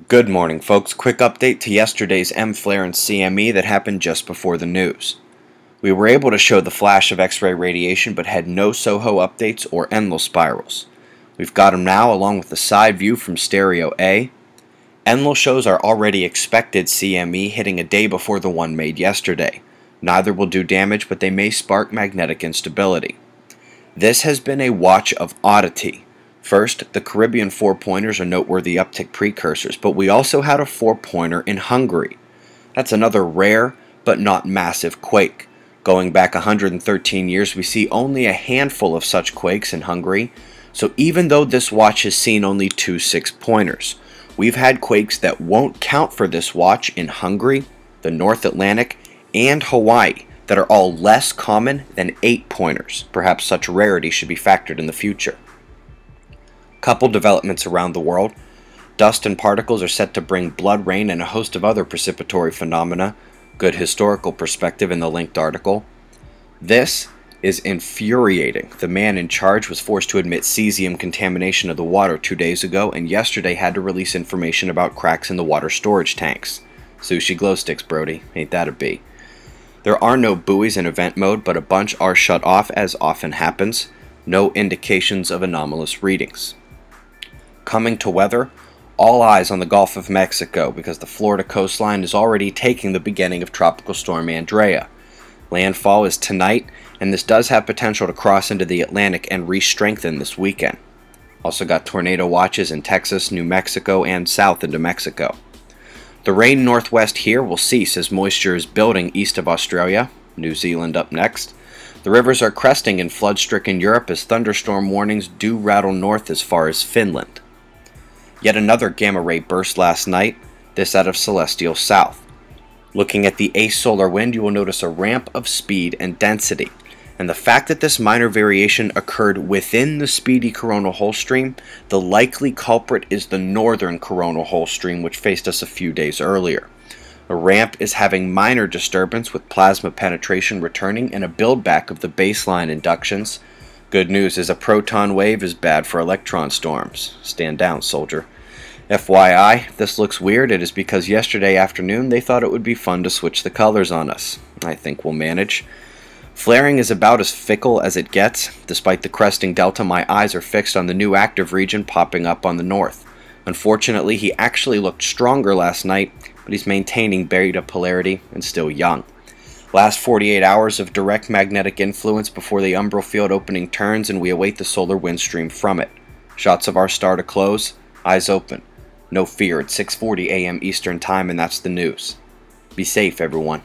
Good morning, folks. Quick update to yesterday's M-flare and CME that happened just before the news. We were able to show the flash of X-ray radiation but had no SOHO updates or Enlil spirals. We've got them now along with the side view from stereo A. Enlil shows our already expected CME hitting a day before the one made yesterday. Neither will do damage, but they may spark magnetic instability. This has been a watch of oddity. First, the Caribbean four-pointers are noteworthy uptick precursors, but we also had a four-pointer in Hungary. That's another rare but not massive quake. Going back 113 years, we see only a handful of such quakes in Hungary, so even though this watch has seen only two 6-pointers, we've had quakes that won't count for this watch in Hungary, the North Atlantic, and Hawaii that are all less common than 8-pointers. Perhaps such rarity should be factored in the future. Couple developments around the world. Dust and particles are set to bring blood rain and a host of other precipitory phenomena. Good historical perspective in the linked article. This is infuriating. The man in charge was forced to admit cesium contamination of the water 2 days ago, and yesterday had to release information about cracks in the water storage tanks. Sushi glow sticks, Brody. Ain't that a bee? There are no buoys in event mode, but a bunch are shut off as often happens. No indications of anomalous readings. Coming to weather, all eyes on the Gulf of Mexico because the Florida coastline is already taking the beginning of Tropical Storm Andrea. Landfall is tonight, and this does have potential to cross into the Atlantic and re-strengthen this weekend. Also got tornado watches in Texas, New Mexico, and south into Mexico. The rain northwest here will cease as moisture is building east of Australia, New Zealand up next. The rivers are cresting in flood-stricken Europe as thunderstorm warnings do rattle north as far as Finland. Yet another gamma ray burst last night, this out of celestial south. Looking at the asolar wind, you will notice a ramp of speed and density. And the fact that this minor variation occurred within the speedy coronal hole stream, the likely culprit is the northern coronal hole stream, which faced us a few days earlier. A ramp is having minor disturbance with plasma penetration returning and a build-back of the baseline inductions. Good news is a proton wave is bad for electron storms. Stand down, soldier. FYI, if this looks weird, it is because yesterday afternoon they thought it would be fun to switch the colors on us. I think we'll manage. Flaring is about as fickle as it gets. Despite the cresting delta, my eyes are fixed on the new active region popping up on the north. Unfortunately, he actually looked stronger last night, but he's maintaining beta polarity and still young. Last 48 hours of direct magnetic influence before the umbral field opening turns, and we await the solar wind stream from it. Shots of our star to close, eyes open. No fear, it's 6:40 a.m. Eastern Time, and that's the news. Be safe, everyone.